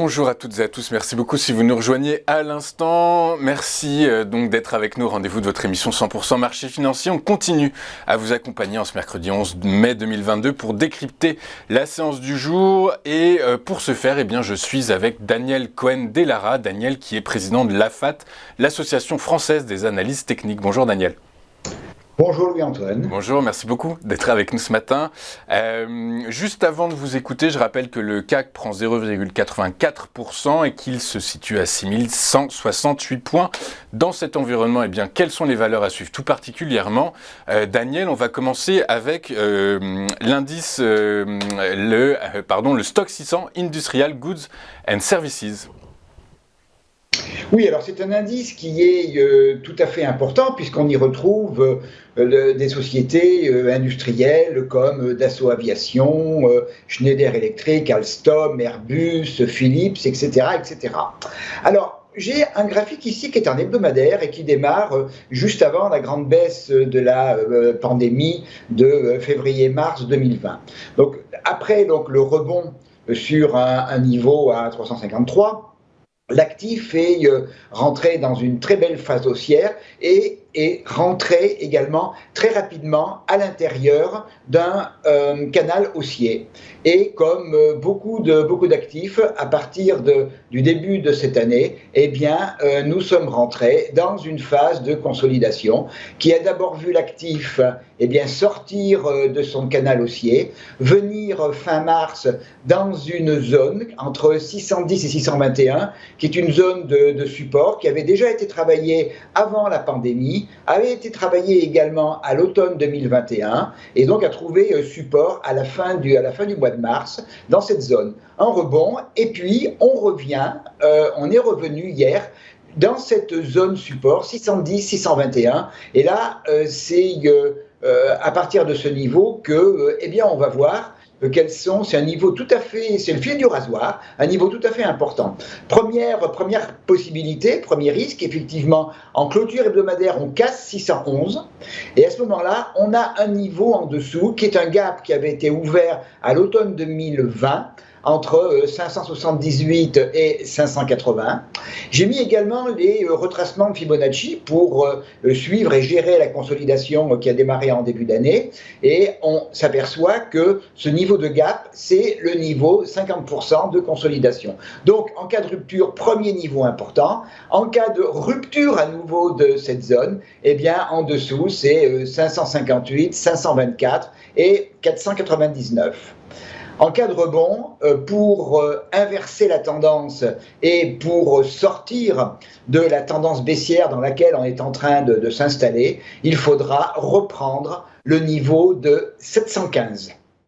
Bonjour à toutes et à tous, merci beaucoup si vous nous rejoignez à l'instant. Merci donc d'être avec nous, rendez-vous de votre émission 100% marché financier. On continue à vous accompagner en ce mercredi 11 mai 2022 pour décrypter la séance du jour. Et pour ce faire, je suis avec Daniel Cohen-Delara. Daniel qui est président de l'AFAT, l'Association française des analystes techniques. Bonjour Daniel. Bonjour Louis-Antoine. Bonjour, merci beaucoup d'être avec nous ce matin. Juste avant de vous écouter, je rappelle que le CAC prend 0,84% et qu'il se situe à 6168 points. Dans cet environnement, quelles sont les valeurs à suivre tout particulièrement? Daniel, on va commencer avec l'indice, le Stock 600 Industrial Goods and Services. Oui, alors c'est un indice qui est tout à fait important puisqu'on y retrouve des sociétés industrielles comme Dassault Aviation, Schneider Electric, Alstom, Airbus, Philips, etc., etc. Alors, j'ai un graphique ici qui est un hebdomadaire et qui démarre juste avant la grande baisse de la pandémie de février-mars 2020. Donc, après le rebond sur un niveau à 353, l'actif est rentré dans une très belle phase haussière et est rentré également très rapidement à l'intérieur d'un canal haussier. Et comme beaucoup d'actifs, à partir du début de cette année, nous sommes rentrés dans une phase de consolidation qui a d'abord vu l'actif sortir de son canal haussier, venir fin mars dans une zone entre 610 et 621, qui est une zone de support qui avait déjà été travaillée avant la pandémie, avait été travaillée également à l'automne 2021 et donc a trouvé support à la fin du mois de mars dans cette zone. Un rebond et puis on est revenu hier dans cette zone support 610-621 et là c'est à partir de ce niveau que on va voir c'est un niveau c'est le fil du rasoir, un niveau tout à fait important. Première possibilité, premier risque, effectivement, en clôture hebdomadaire, on casse 611, et à ce moment-là, on a un niveau en dessous, qui est un gap qui avait été ouvert à l'automne 2020, entre 578 et 580. J'ai mis également les retracements de Fibonacci pour suivre et gérer la consolidation qui a démarré en début d'année. Et on s'aperçoit que ce niveau de gap, c'est le niveau 50% de consolidation. Donc, en cas de rupture, premier niveau important. En cas de rupture à nouveau de cette zone, en dessous, c'est 558, 524 et 499. En cas de rebond, pour inverser la tendance et pour sortir de la tendance baissière dans laquelle on est en train de s'installer, il faudra reprendre le niveau de 715.